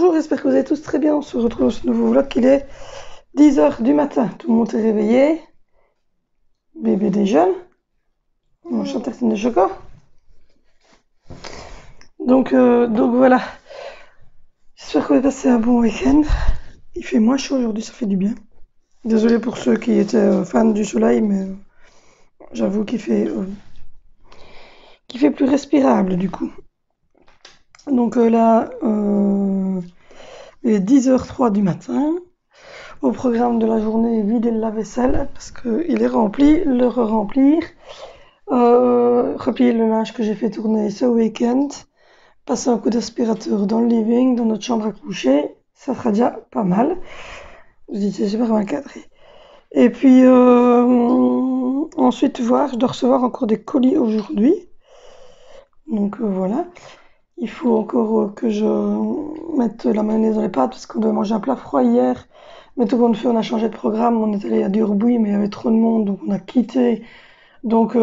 bonjour, j'espère que vous allez tous très bien. On se retrouve dans ce nouveau vlog. Il est 10h du matin. Tout le monde est réveillé. Bébé déjeune. On mange une tartine de chocolat. Donc voilà. J'espère que vous avez passé un bon week-end. Il fait moins chaud aujourd'hui, ça fait du bien. Désolé pour ceux qui étaient fans du soleil, mais j'avoue qu'il fait plus respirable du coup. Donc là, il est 10h03 du matin. Au programme de la journée, vider le lave-vaisselle parce qu'il est rempli, le remplir, replier le linge que j'ai fait tourner ce week-end, passer un coup d'aspirateur dans le living, dans notre chambre à coucher, ça sera déjà pas mal. Vous dites c'est super bien cadré. Et puis ensuite voir, je dois recevoir encore des colis aujourd'hui. Donc voilà. Il faut encore que je mette la mayonnaise dans les pâtes parce qu'on devait manger un plat froid hier. Mais tout compte fait, on a changé de programme. On est allé à Durbuy, mais il y avait trop de monde, donc on a quitté. Donc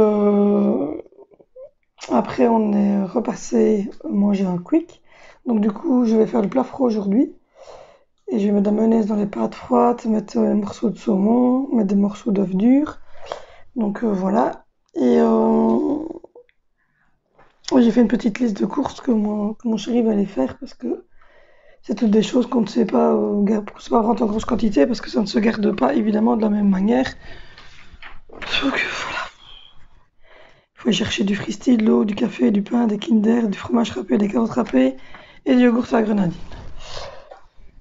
après, on est repassé manger un quick. Donc du coup, je vais faire le plat froid aujourd'hui. Et je vais mettre de la mayonnaise dans les pâtes froides, mettre des morceaux de saumon, mettre des morceaux d'œufs durs. Donc voilà. Et j'ai fait une petite liste de courses que mon chéri va aller faire parce que c'est toutes des choses qu'on ne sait pas, rentrer en grosse quantité parce que ça ne se garde pas évidemment de la même manière. Donc voilà. Il faut aller chercher du Fristi, de l'eau, du café, du pain, des Kinder, du fromage râpé, des carottes râpées et du yogourt à la grenadine.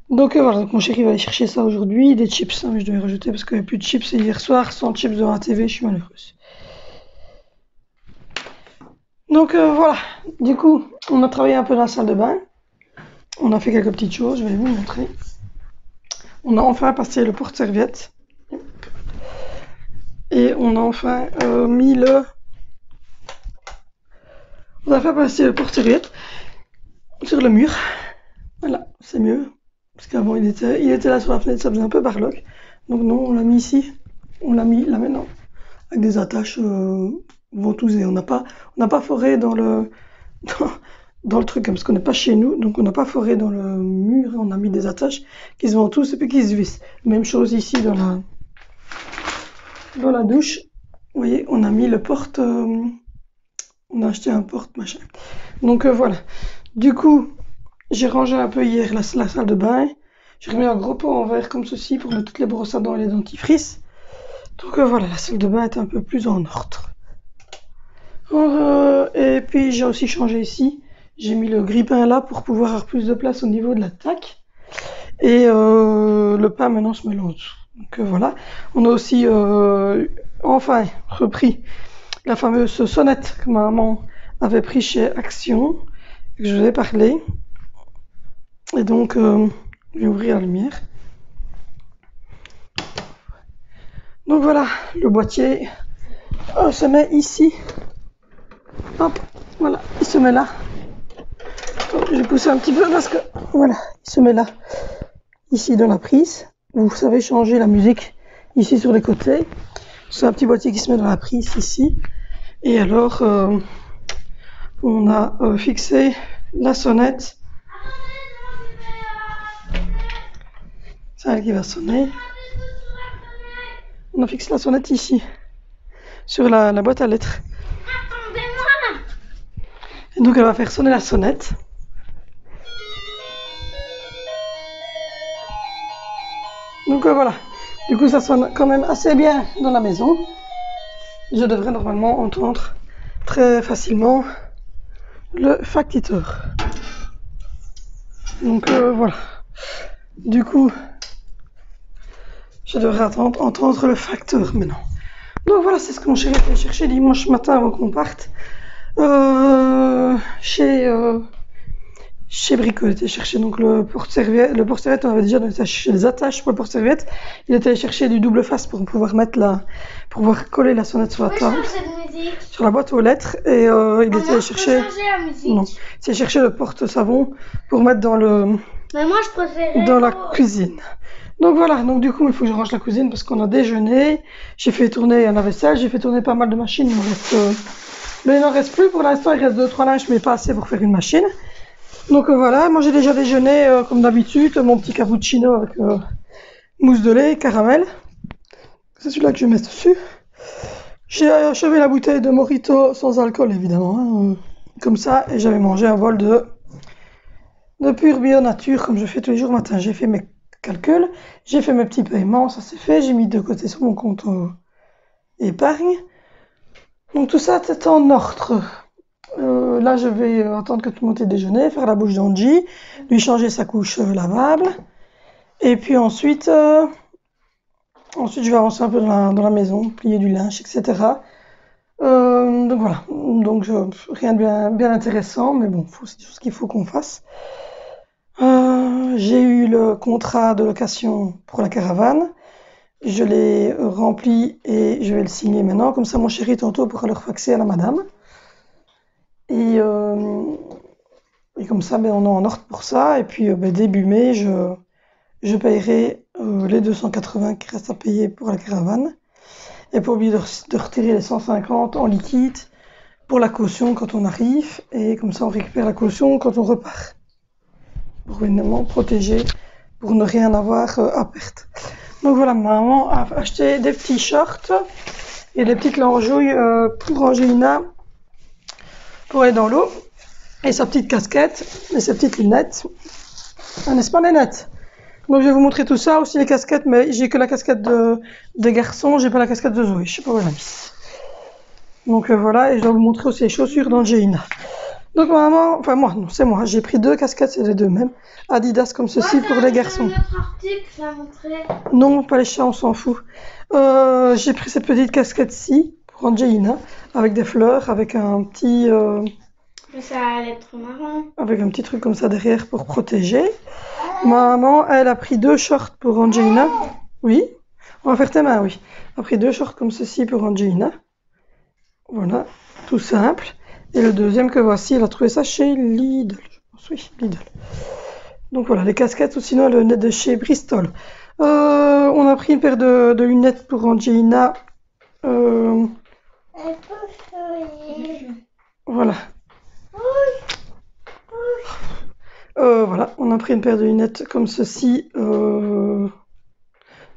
Donc voilà, donc mon chéri va aller chercher ça aujourd'hui, des chips, mais je dois y rajouter parce qu'il n'y avait plus de chips hier soir, sans chips devant la TV, je suis malheureuse. Donc voilà, du coup, on a travaillé un peu dans la salle de bain. On a fait quelques petites choses, je vais vous montrer. On a enfin passé le porte-serviette. Et on a enfin mis le... On a enfin passé le porte-serviette sur le mur. Voilà, c'est mieux. Parce qu'avant, il était là sur la fenêtre, ça faisait un peu barloque. Donc non, on l'a mis ici. On l'a mis là maintenant. Avec des attaches ventousées. On n'a pas foré dans le truc, parce qu'on n'est pas chez nous, donc on n'a pas foré dans le mur, on a mis des attaches qui se ventoussent et puis qui se vissent. Même chose ici dans la douche. Vous voyez, on a mis le porte, on a acheté un porte machin. Donc voilà. Du coup, j'ai rangé un peu hier la salle de bain. J'ai remis un gros pot en verre comme ceci pour mettre toutes les brosses à dents et les dentifrices. Donc voilà, la salle de bain est un peu plus en ordre. Et puis j'ai aussi changé ici. J'ai mis le grille-pain là pour pouvoir avoir plus de place au niveau de la taque. Et le pain maintenant se met là en dessous. Donc voilà. On a aussi enfin repris la fameuse sonnette que ma maman avait pris chez Action, que je vous ai parlé. Et donc je vais ouvrir la lumière. Donc voilà, le boîtier se met ici. Hop, voilà, il se met là. Je vais pousser un petit peu parce que, voilà, il se met là, ici dans la prise. Vous savez changer la musique ici sur les côtés. C'est un petit boîtier qui se met dans la prise ici. Et alors, on a fixé la sonnette. C'est elle qui va sonner. On a fixé la sonnette ici, sur la boîte à lettres. Attendez-moi! Et donc elle va faire sonner la sonnette. Donc voilà, du coup ça sonne quand même assez bien dans la maison. Je devrais normalement entendre très facilement le factiteur. Donc voilà, du coup je devrais entendre le facteur maintenant. Donc voilà, c'est ce que mon chéri a chercher dimanche matin avant qu'on parte. Chez Brico, il était chercher donc le porte-serviette. Le porte-serviette, on avait déjà cherché les attaches pour le porte-serviette. Il était allé chercher du double face pour pouvoir pour pouvoir coller la sonnette sur la table, sur la boîte aux lettres. Et il était allé chercher. La musique. Non, c'est chercher le porte-savon pour mettre dans Mais moi, je préférais dans la cuisine. Donc voilà, donc du coup il faut que je range la cuisine parce qu'on a déjeuné. J'ai fait tourner la vaisselle, j'ai fait tourner pas mal de machines. Mais il n'en reste plus pour l'instant, il reste 2-3 linges mais pas assez pour faire une machine. Donc voilà, moi j'ai déjà déjeuné comme d'habitude, mon petit cappuccino avec mousse de lait, caramel. C'est celui-là que je mets dessus. J'ai achevé la bouteille de Mojito sans alcool évidemment, hein, comme ça, et j'avais mangé un bol de pure bio nature comme je fais tous les jours matin. J'ai fait mes calculs, j'ai fait mes petits paiements, ça c'est fait, j'ai mis de côté sur mon compte épargne. Donc tout ça c'est en ordre. Là je vais attendre que tout le monde ait déjeuné, faire la bouche d'Angie, lui changer sa couche lavable. Et puis ensuite je vais avancer un peu dans la maison, plier du linge, etc. Donc voilà, donc rien de bien intéressant, mais bon, c'est tout ce qu'il faut qu'on fasse. J'ai eu le contrat de location pour la caravane. Je l'ai rempli et je vais le signer maintenant. Comme ça, mon chéri, tantôt, pourra le faxer à la madame. Et comme ça, ben, on est en ordre pour ça. Et puis, début mai, je payerai les 280 qui restent à payer pour la caravane. Et pas oublier de retirer les 150 en liquide pour la caution quand on arrive. Et comme ça, on récupère la caution quand on repart. Pour évidemment protéger, pour ne rien avoir à perdre. Donc voilà, maman a acheté des petits shorts et des petites lanjouilles pour Angelina pour aller dans l'eau. Et sa petite casquette et ses petites lunettes. Ah, n'est-ce pas, Nénette? Donc je vais vous montrer tout ça, aussi les casquettes, mais j'ai que la casquette des garçons, j'ai pas la casquette de Zoé, je sais pas où elle a mis. Donc voilà, et je dois vous montrer aussi les chaussures d'Angelina. Donc maman, enfin moi, non, c'est moi, j'ai pris 2 casquettes, c'est les 2 mêmes. Adidas comme ceci pour les garçons. Notre article, ça montrait. Non, pas les chats, on s'en fout. J'ai pris cette petite casquette-ci pour Angelina, avec des fleurs, avec un petit... Mais ça allait être marrant. avec un petit truc comme ça derrière pour protéger. Maman, elle a pris 2 shorts pour Angelina. Oui, on va faire tes mains, oui. Elle a pris 2 shorts comme ceci pour Angelina. Voilà, tout simple. Et le deuxième que voici, elle a trouvé ça chez Lidl. Je pense, oui, Lidl. Donc voilà, les casquettes ou sinon le net de chez Bristol. On a pris une paire de lunettes pour Angelina. Voilà. Voilà, on a pris une paire de lunettes comme ceci de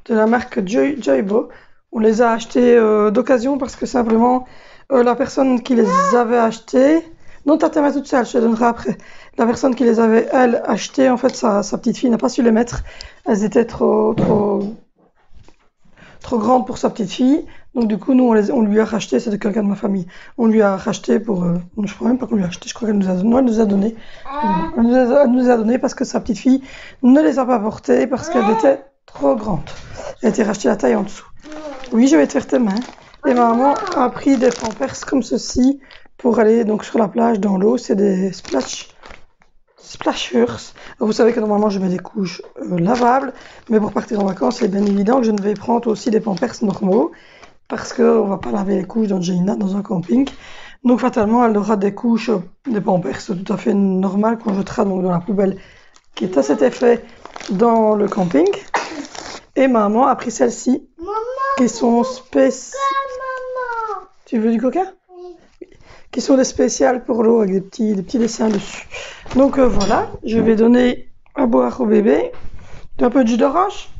la marque Joybo. On les a achetées d'occasion parce que simplement la personne qui les avait achetées... Non, t'as tes mains toutes seules, je te donnerai après. La personne qui les avait, elle, achetées, en fait, sa petite fille n'a pas su les mettre. Elles étaient trop grandes pour sa petite fille. Donc du coup, nous, on lui a racheté, c'est de quelqu'un de ma famille. On lui a racheté pour... je crois même pas qu'on lui a acheté, je crois qu'elle nous a donné. Non, elle nous a donné. Elle nous a donné parce que sa petite fille ne les a pas portées parce qu'elles étaient trop grandes. Elle était rachetée la taille en dessous. Oui, je vais te faire tes mains. Et maman a pris des pampers comme ceci pour aller donc sur la plage dans l'eau. C'est des splashers. Vous savez que normalement je mets des couches lavables, mais pour partir en vacances, c'est bien évident que je ne vais prendre aussi des pampers normaux parce qu'on ne va pas laver les couches d'Angelina dans un camping. Donc fatalement, elle aura des couches, des pampers tout à fait normales qu'on jetera donc dans la poubelle qui est à cet effet dans le camping. Et maman a pris celles-ci qui sont spéciales. Tu veux du coca? Qui sont des spéciales pour l'eau avec des petits dessins dessus. Donc voilà, je vais donner à boire au bébé. Un peu de jus d'orange.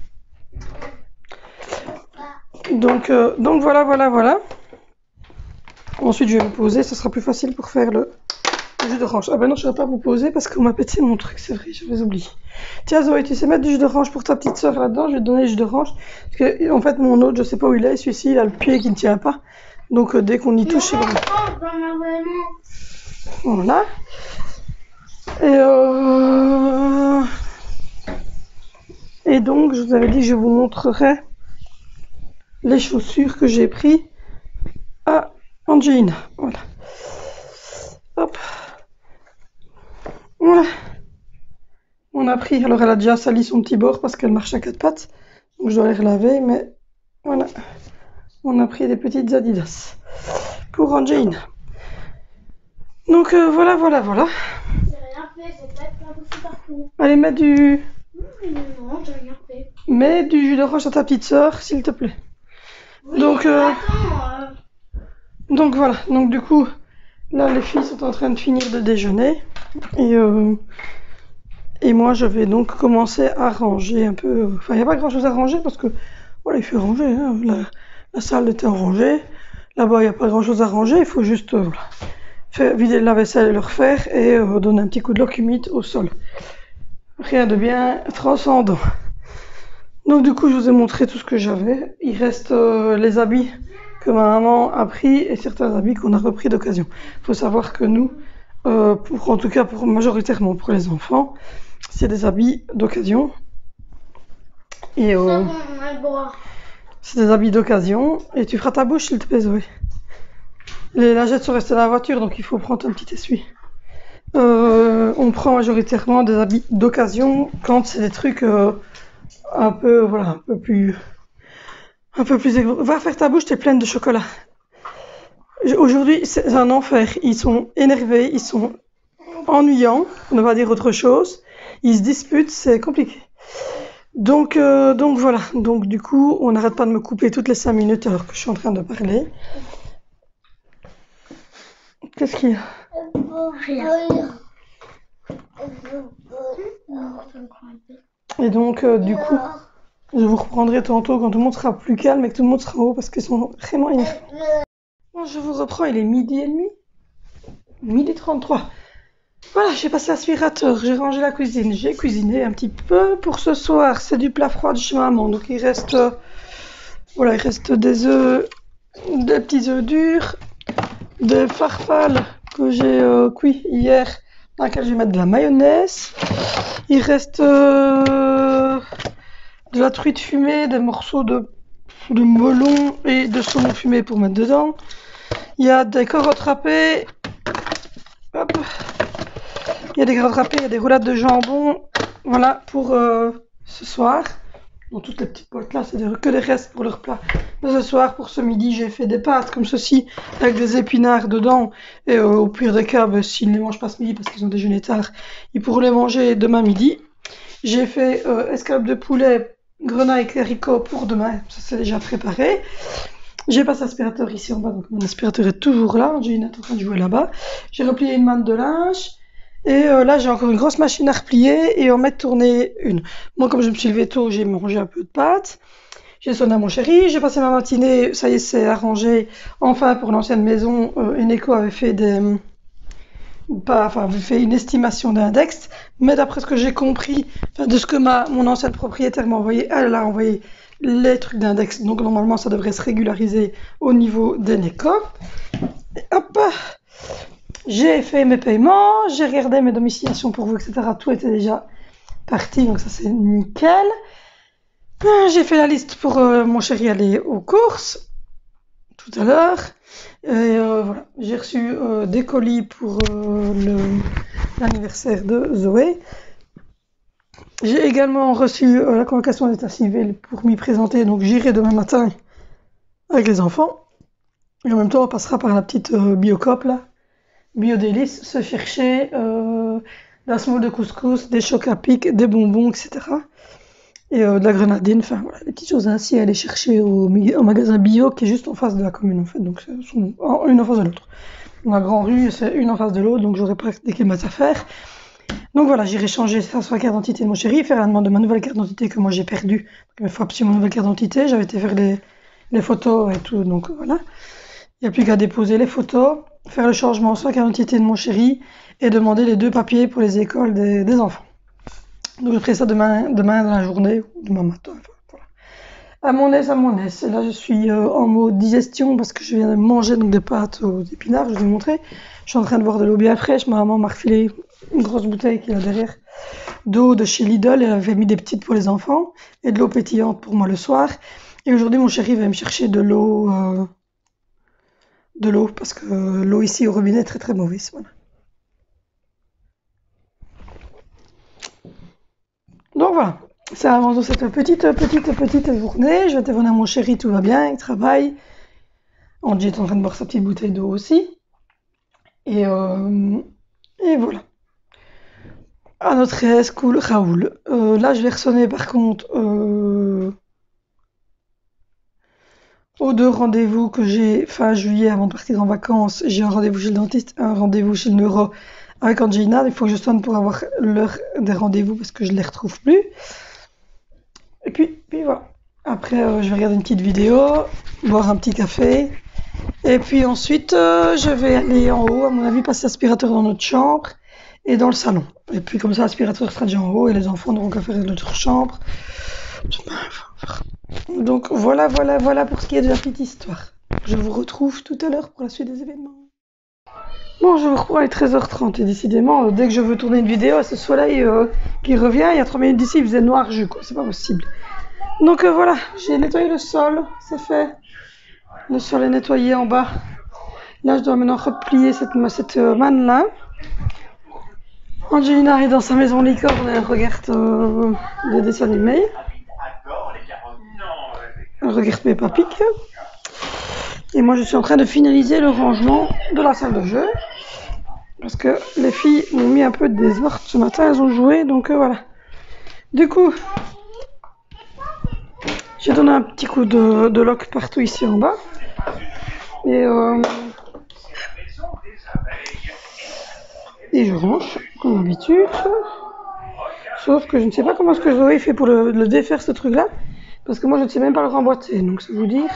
Donc voilà. Ensuite je vais vous poser, ce sera plus facile pour faire le jus d'orange. Ah ben non, je ne vais pas vous poser parce qu'on m'a pété mon truc, c'est vrai, je vais oublier. Tiens Zoé, tu sais mettre du jus d'orange pour ta petite soeur là-dedans? Je vais te donner du jus d'orange. Parce que en fait mon autre, je sais pas où il est, celui-ci il a le pied qui ne tient pas. Donc dès qu'on y touche, c'est bon. Voilà. Et donc, je vous avais dit que je vous montrerai les chaussures que j'ai prises à Angelina. Voilà. Hop. Voilà. On a pris, alors elle a déjà sali son petit bord parce qu'elle marche à 4 pattes. Donc je dois les relaver, mais voilà. On a pris des petites Adidas pour Angelina. Donc voilà. J'ai rien fait, c'est peut-être un peu partout. Allez, mets du... Non, j'ai rien fait. Mets du jus d'orange à ta petite sœur, s'il te plaît. Oui, Donc, attends, donc voilà. Donc du coup, Là, les filles sont en train de finir de déjeuner. Et, euh, et moi, je vais donc commencer à ranger un peu. Enfin, il n'y a pas grand-chose à ranger parce que, voilà, il fait ranger, hein. La salle était rangée. Là-bas, il n'y a pas grand-chose à ranger. Il faut juste voilà, vider la vaisselle et le refaire et donner un petit coup de lock humide au sol. Rien de bien transcendant. Donc, du coup, je vous ai montré tout ce que j'avais. Il reste les habits que ma maman a pris et certains habits qu'on a repris d'occasion. Il faut savoir que nous, en tout cas majoritairement pour les enfants, c'est des habits d'occasion. Et Ça, bon, on a le droit. c'est des habits d'occasion. Et tu feras ta bouche, s'il te plaît, Zoé. Les lingettes sont restées dans la voiture, donc il faut prendre un petit essuie. On prend majoritairement des habits d'occasion quand c'est des trucs un peu, voilà, un peu plus. Va faire ta bouche, t'es pleine de chocolat. Aujourd'hui, c'est un enfer. Ils sont énervés, ils sont ennuyants, on ne va pas dire autre chose. Ils se disputent, c'est compliqué. Donc voilà. Donc du coup, on n'arrête pas de me couper toutes les 5 minutes alors que je suis en train de parler. Qu'est-ce qu'il y a? Rien. Et donc du coup, je vous reprendrai tantôt quand tout le monde sera plus calme et que tout le monde sera en haut parce qu'ils sont vraiment énervés. Bon, je vous reprends, il est 12h30. 12h33. Voilà, j'ai passé l'aspirateur, j'ai rangé la cuisine, j'ai cuisiné un petit peu pour ce soir. C'est du plat froid de chez maman, donc il reste, voilà, il reste des œufs, des petits œufs durs, des farfales que j'ai cuit hier, dans lesquels je vais mettre de la mayonnaise. Il reste de la truite fumée, des morceaux de melon et de saumon fumé pour mettre dedans. Il y a des carottes râpées. Hop. Il y a des carottes râpées, il y a des roulades de jambon. Voilà pour ce soir. Dans toutes les petites boîtes là, c'est que des restes pour leur plat. Mais ce soir, pour ce midi, j'ai fait des pâtes comme ceci, avec des épinards dedans. Et au pire des cas, s'ils ne les mangent pas ce midi parce qu'ils ont déjeuné tard, ils pourront les manger demain midi. J'ai fait escalope de poulet, grenaille et haricots pour demain. Ça, c'est déjà préparé. J'ai passé l'aspirateur ici en bas, donc mon aspirateur est toujours là. J'ai une en train de jouer là-bas. J'ai replié une manne de linge. Et là, j'ai encore une grosse machine à replier et en mettre tourner une. Moi, comme je me suis levée tôt, j'ai mangé un peu de pâtes. J'ai sonné à mon chéri. J'ai passé ma matinée. Ça y est, c'est arrangé. Enfin, pour l'ancienne maison, Eneco avait fait avait fait une estimation d'index. Mais d'après ce que j'ai compris, de ce que mon ancienne propriétaire m'a envoyé, elle a envoyé les trucs d'index. Donc, normalement, ça devrait se régulariser au niveau d'Eneco. Et hop! J'ai fait mes paiements, j'ai regardé mes domiciliations pour vous, etc. Tout était déjà parti, donc ça c'est nickel. J'ai fait la liste pour mon chéri aller aux courses tout à l'heure. Et voilà, j'ai reçu des colis pour l'anniversaire de Zoé. J'ai également reçu la convocation d'état civil pour m'y présenter, donc j'irai demain matin avec les enfants. Et en même temps, on passera par la petite Biocop là. Biodélice, se chercher la semoule de couscous, des chocs à pic, des bonbons, etc. Et de la grenadine, enfin voilà, des petites choses ainsi à aller chercher au magasin bio qui est juste en face de la commune en fait, donc elles sont une en face de l'autre. La grande rue, c'est une en face de l'autre, donc j'aurai pas des kilomètres à faire. Donc voilà, j'irai changer ça sur la carte d'identité de mon chéri, faire la demande de ma nouvelle carte d'identité que moi j'ai perdue. Donc il faut absolument une nouvelle carte d'identité, j'avais été faire les photos et tout, donc voilà. Il n'y a plus qu'à déposer les photos, faire le changement sur la carte d'identité de mon chéri et demander les 2 papiers pour les écoles des enfants. Donc je ferai ça demain dans la journée, ou demain matin. Enfin, voilà. À mon aise. Et là je suis en mode digestion parce que je viens de manger donc des pâtes aux épinards, je vous ai montré. Je suis en train de boire de l'eau bien fraîche. Ma maman m'a refilé une grosse bouteille qui est là derrière d'eau de chez Lidl. Elle avait mis des petites pour les enfants et de l'eau pétillante pour moi le soir. Et aujourd'hui mon chéri va me chercher de l'eau parce que l'eau ici au robinet est très très mauvaise. Voilà. Donc voilà, c'est avant cette petite journée. Je vais téléphoner à mon chéri, tout va bien, il travaille. Angie est en train de boire sa petite bouteille d'eau aussi. Et voilà. À notre aise, cool, Raoul. Là, je vais ressonner par contre aux 2 rendez-vous que j'ai fin juillet avant de partir en vacances. J'ai un rendez-vous chez le dentiste, un rendez-vous chez le neuro avec Angelina. Il faut que je sonne pour avoir l'heure des rendez-vous parce que je les retrouve plus. Et puis voilà. Après, je vais regarder une petite vidéo, boire un petit café. Et puis ensuite, je vais aller en haut, à mon avis, passer l'aspirateur dans notre chambre et dans le salon. Et puis comme ça, l'aspirateur sera déjà en haut et les enfants n'auront qu'à faire notre chambre. Donc voilà pour ce qui est de la petite histoire. Je vous retrouve tout à l'heure pour la suite des événements. Bon, je vous reprends à 13h30 et décidément, dès que je veux tourner une vidéo à ce soleil qui revient, il y a 3 minutes d'ici, il faisait noir jus, quoi. C'est pas possible. Donc voilà, j'ai nettoyé le sol, c'est fait. Le sol est nettoyé en bas. Là, je dois maintenant replier cette manne-là. Angelina est dans sa maison licorne, elle regarde des dessins animés. Elle regarde Peppa Pig. Et moi, je suis en train de finaliser le rangement de la salle de jeu. Parce que les filles m'ont mis un peu de désordre ce matin, elles ont joué, donc voilà. Du coup, j'ai donné un petit coup de lock partout ici en bas. Et je range, comme d'habitude. Sauf que je ne sais pas comment est-ce que Zoé fait pour le défaire, ce truc-là. Parce que moi, je ne sais même pas le remboîter, donc c'est vous dire.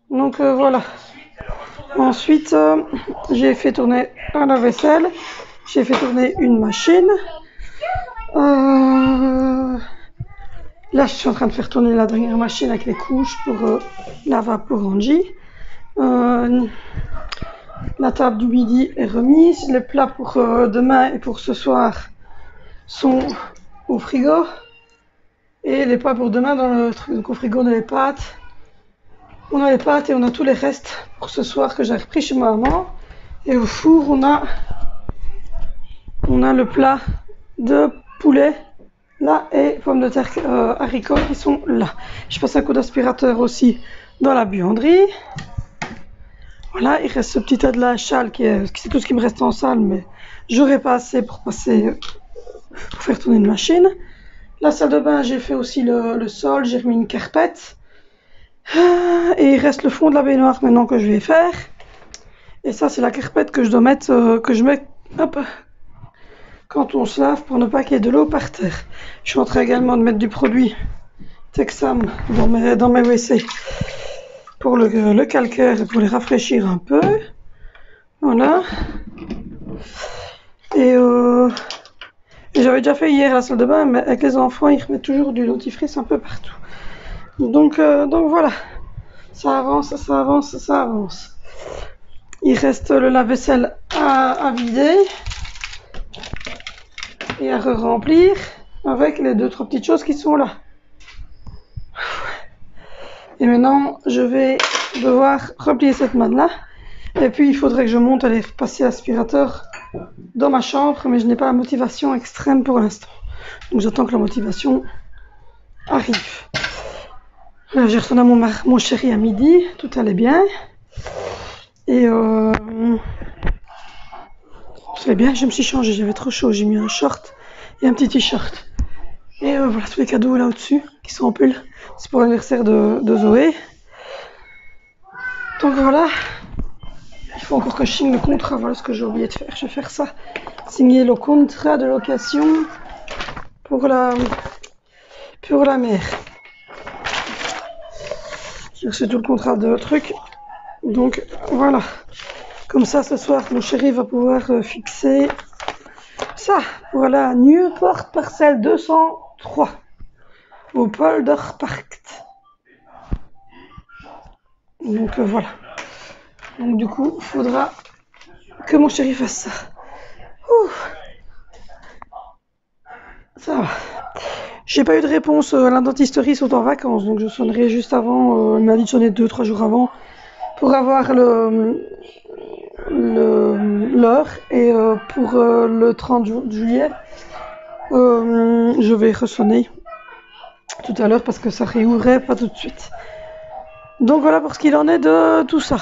Donc voilà. Ensuite, j'ai fait tourner un lave-vaisselle. J'ai fait tourner une machine. Là, je suis en train de faire tourner la dernière machine avec les couches pour Lava pour Angie. La table du midi est remise. Les plats pour demain et pour ce soir sont au frigo. Et les plats pour demain dans le truc. Donc au frigo, on a les pâtes. On a les pâtes et on a tous les restes pour ce soir que j'ai repris chez ma maman. Et au four, on a le plat de poulet là et pommes de terre haricots qui sont là. Je passe un coup d'aspirateur aussi dans la buanderie. Voilà, il reste ce petit tas de linge sale c'est tout ce qui me reste en salle, mais j'aurais pas assez pour faire tourner une machine. La salle de bain, j'ai fait aussi le sol, j'ai remis une carpette. Et il reste le fond de la baignoire maintenant que je vais faire. Et ça, c'est la carpette que je dois mettre, que je mets hop, quand on se lave pour ne pas qu'il y ait de l'eau par terre. Je suis en train également de mettre du produit Texam dans mes WC pour le calcaire et pour les rafraîchir un peu. Voilà. Et j'avais déjà fait hier la salle de bain, mais avec les enfants, ils remettent toujours du dentifrice un peu partout. Donc voilà. Ça avance. Il reste le lave-vaisselle à vider et à remplir avec les 2-3 petites choses qui sont là. Et maintenant, je vais devoir replier cette manne-là. Et puis, il faudrait que je monte aller passer l'aspirateur dans ma chambre, mais je n'ai pas la motivation extrême pour l'instant. Donc, j'attends que la motivation arrive. Là, j'ai retourné mon chéri à midi, tout allait bien. Et c'est bien, je me suis changée, j'avais trop chaud, j'ai mis un short et un petit t-shirt. Et voilà tous les cadeaux là au-dessus qui sont en pull, c'est pour l'anniversaire de Zoé. Donc voilà, il faut encore que je signe le contrat, voilà ce que j'ai oublié de faire, je vais faire ça. Signer le contrat de location pour la mère. J'ai reçu tout le contrat de truc, donc voilà. Comme ça, ce soir, mon chéri va pouvoir fixer ça pour la Newport parcelle 203 au Polderpark. Donc voilà. Donc du coup, il faudra que mon chéri fasse ça. Ouh. Ça va. J'ai pas eu de réponse à la dentisterie, ils sont en vacances, donc je sonnerai juste avant. Il m'a dit de sonner 2-3 jours avant pour avoir l'heure et pour le 30 juillet je vais ressonner tout à l'heure parce que ça réouvrait pas tout de suite. Donc voilà pour ce qu'il en est de tout ça.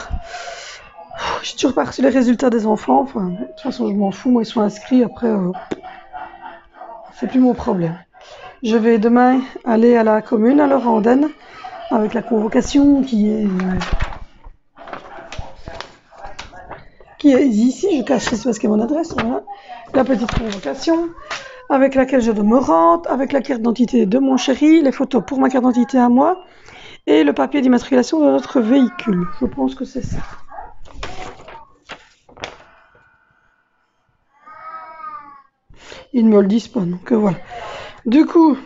J'ai toujours pas reçu les résultats des enfants, enfin de toute façon je m'en fous, moi ils sont inscrits, après c'est plus mon problème. Je vais demain aller à la commune, alors à Andenne, avec la convocation qui est ici. Je cache ici parce qu'il y a mon adresse. Voilà. La petite convocation avec laquelle je dois me rendre, avec la carte d'identité de mon chéri, les photos pour ma carte d'identité à moi et le papier d'immatriculation de notre véhicule. Je pense que c'est ça. Ils ne me le disent pas, donc voilà. Du coup,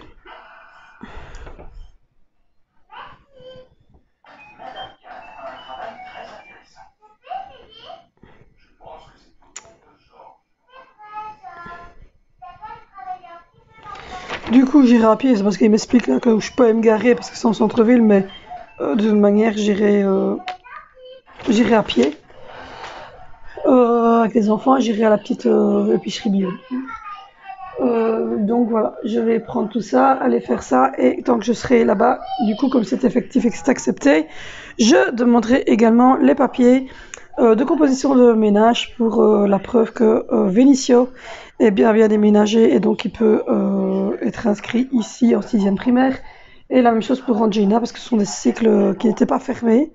j'irai à pied, c'est parce qu'il m'explique là que je peux me garer parce que c'est en centre-ville, mais de toute manière, j'irai à pied. Avec les enfants, j'irai à la petite épicerie bio. Donc voilà, je vais prendre tout ça, aller faire ça, et tant que je serai là-bas, du coup, comme c'est effectif et que c'est accepté, je demanderai également les papiers de composition de ménage pour la preuve que Vénicio est bien déménagé et donc il peut être inscrit ici en 6e primaire. Et la même chose pour Angelina parce que ce sont des cycles qui n'étaient pas fermés,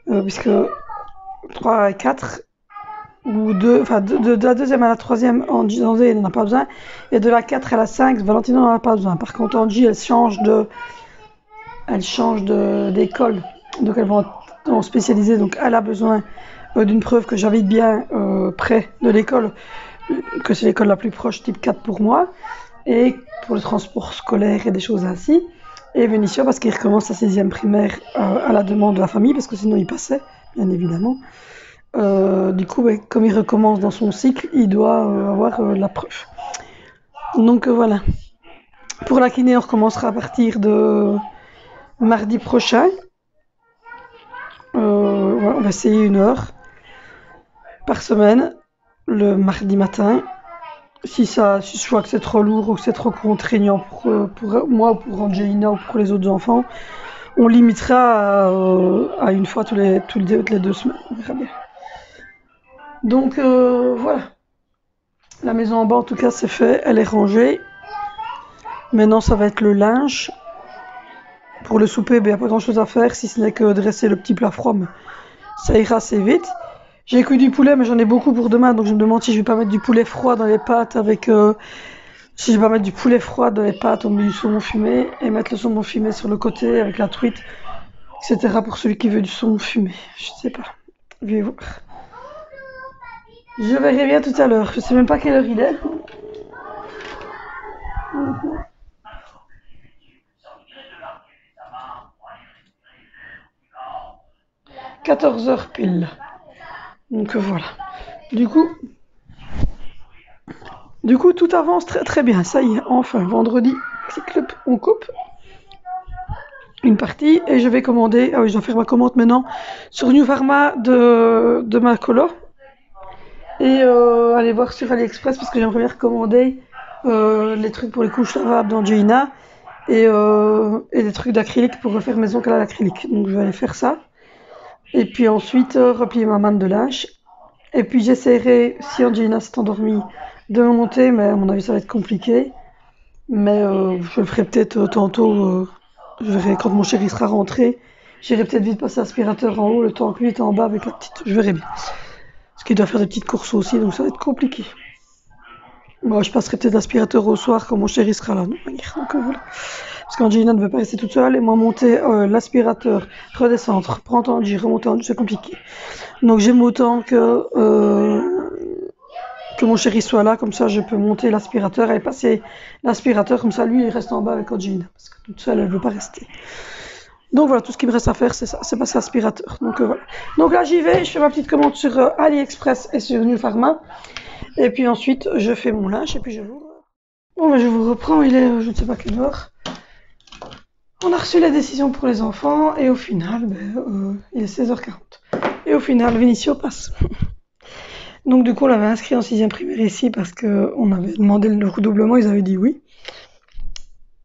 puisque 3 et 4 ou 2, enfin de la 2e à la 3e, Angie elle n'en a pas besoin, et de la 4 à la 5, Valentina n'en a pas besoin. Par contre, Angie, elle change d'école, donc elle va en spécialisée, donc elle a besoin d'une preuve que j'habite bien près de l'école, que c'est l'école la plus proche, type 4 pour moi, et pour le transport scolaire et des choses ainsi. Et Vénicio, parce qu'il recommence sa 6e primaire à la demande de la famille, parce que sinon il passait, bien évidemment. Du coup, comme il recommence dans son cycle, il doit avoir la preuve. Donc voilà. Pour la kiné, on recommencera à partir de mardi prochain. Voilà, on va essayer 1 heure par semaine, le mardi matin. Si je vois que c'est trop lourd ou que c'est trop contraignant pour moi ou pour Angelina ou pour les autres enfants, on limitera à 1 fois toutes les 2 semaines. On verra bien. Donc voilà. La maison en bas, en tout cas, c'est fait. Elle est rangée. Maintenant, ça va être le linge. Pour le souper, il n'y a pas grand chose à faire, si ce n'est que dresser le petit plat froid. Mais ça ira assez vite. J'ai cuit du poulet, mais j'en ai beaucoup pour demain, donc je me demande si je vais pas mettre du poulet froid dans les pâtes avec... si je vais pas mettre du poulet froid dans les pâtes au milieu du saumon fumé et mettre le saumon fumé sur le côté avec la truite, etc. pour celui qui veut du saumon fumé. Je sais pas. Je vais voir. Je verrai bien tout à l'heure. Je sais même pas quelle heure il est. 14h pile. Donc voilà. Du coup, tout avance très très bien. Ça y est, enfin, vendredi, on coupe une partie et je vais commander. Ah oui, je dois faire ma commande maintenant sur New Pharma de ma colo. Et aller voir sur AliExpress parce que j'aimerais bien recommander les trucs pour les couches lavables d'Angelina et des trucs d'acrylique pour refaire mes ongles à l'acrylique. Donc je vais aller faire ça. Et puis ensuite replier ma manne de linge. Et puis j'essaierai, si Angelina s'est endormie, de me monter, mais à mon avis ça va être compliqué. Mais je le ferai peut-être tantôt, je verrai quand mon chéri sera rentré. J'irai peut-être vite passer l'aspirateur en haut, le temps que lui est en bas avec la petite. Je verrai bien. Parce qu'il doit faire des petites courses aussi, donc ça va être compliqué. Bon, je passerai peut-être l'aspirateur au soir quand mon chéri sera là. Donc voilà. Parce qu'Angelina ne veut pas rester toute seule et moi monter l'aspirateur, redescendre, prendre Angie, remonter Angie, c'est compliqué. Donc j'aime autant que mon chéri soit là, comme ça je peux monter l'aspirateur et passer l'aspirateur, comme ça lui il reste en bas avec Angelina, parce que toute seule elle ne veut pas rester. Donc voilà, tout ce qu'il me reste à faire c'est ça, c'est passer l'aspirateur. Donc voilà. Donc là j'y vais, je fais ma petite commande sur AliExpress et sur New Pharma. Et puis ensuite je fais mon linge et puis je vous... Bon ben je vous reprends, il est je ne sais pas quelle heure. On a reçu la décision pour les enfants et au final, il est 16h40. Et au final, Vénicio passe. Donc du coup, on l'avait inscrit en 6e primaire ici parce qu'on avait demandé le redoublement, ils avaient dit oui.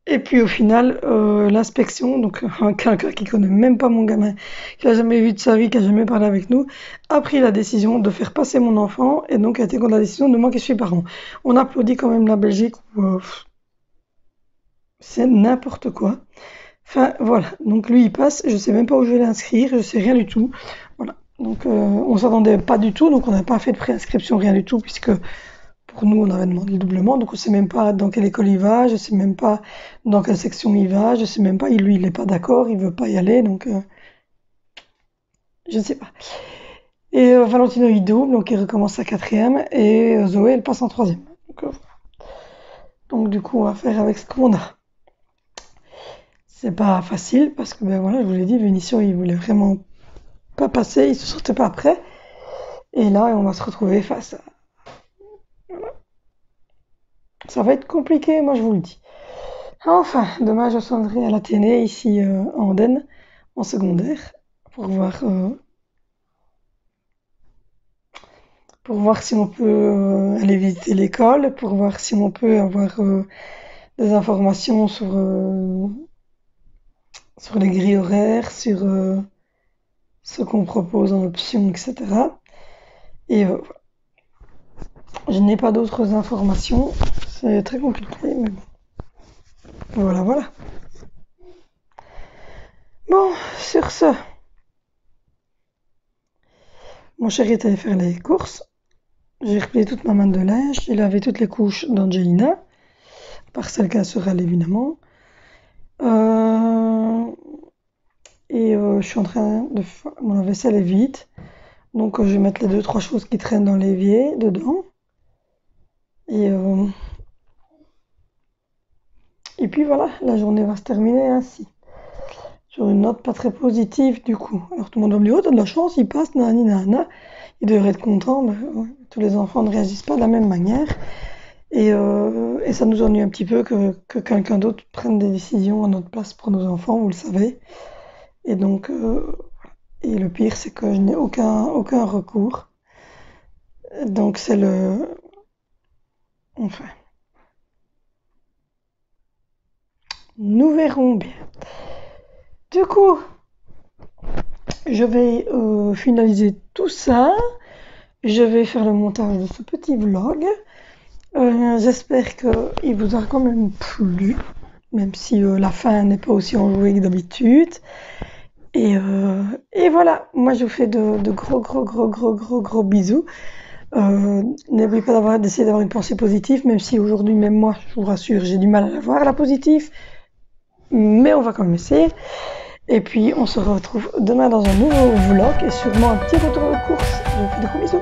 Et puis au final, l'inspection, donc quelqu'un qui connaît même pas mon gamin, qui l'a jamais vu de sa vie, qui a jamais parlé avec nous, a pris la décision de faire passer mon enfant et donc a été contre la décision de moi qui suis parent. On applaudit quand même la Belgique où... C'est n'importe quoi. Enfin, voilà. Donc lui, il passe. Je sais même pas où je vais l'inscrire. Je sais rien du tout. Voilà. Donc on s'attendait pas du tout. Donc on n'a pas fait de préinscription, rien du tout, puisque pour nous, on avait demandé le doublement. Donc on sait même pas dans quelle école il va. Je sais même pas dans quelle section il va. Je sais même pas. Lui, il est pas d'accord. Il veut pas y aller. Donc je ne sais pas. Et Valentino, il double. Donc il recommence sa quatrième. Et Zoé, elle passe en troisième. Donc du coup, on va faire avec ce qu'on a. C'est pas facile parce que, ben voilà, je vous l'ai dit, Vénition, il voulait vraiment pas passer, il se sentait pas prêt. Et là, on va se retrouver face à... Ça va être compliqué, moi je vous le dis. Enfin, demain, je sonnerai à l'Athénée, ici en Andenne, en secondaire, pour voir si on peut aller visiter l'école, pour voir si on peut avoir des informations sur les grilles horaires, sur ce qu'on propose en option, etc. Et je n'ai pas d'autres informations. C'est très compliqué, mais bon. Voilà, voilà. Bon, sur ce, mon chéri est allé faire les courses. J'ai replié toute ma main de linge. J'ai lavé toutes les couches d'Angelina, à part celles qu'elle se râle évidemment. Et je suis en train de faire... Mon lave-vaisselle est vide. Donc je vais mettre les 2-3 choses qui traînent dans l'évier dedans. Et puis voilà, la journée va se terminer ainsi. Sur une note pas très positive du coup. Alors tout le monde va me dire, oh t'as de la chance, il passe, nani nana. Il devrait être content, mais ouais, tous les enfants ne réagissent pas de la même manière. Et ça nous ennuie un petit peu que quelqu'un d'autre prenne des décisions à notre place pour nos enfants, vous le savez. Et donc, et le pire, c'est que je n'ai aucun recours. Donc c'est le... Enfin, nous verrons bien. Du coup, je vais finaliser tout ça. Je vais faire le montage de ce petit vlog. J'espère qu'il vous a quand même plu, même si la fin n'est pas aussi enjouée que d'habitude. Et voilà, moi je vous fais de gros bisous. N'oubliez pas d'essayer d'avoir une pensée positive, même si aujourd'hui, même moi, je vous rassure, j'ai du mal à la voir, la positive. Mais on va quand même essayer. Et puis on se retrouve demain dans un nouveau vlog et sûrement un petit retour de course. Je vous fais de gros bisous.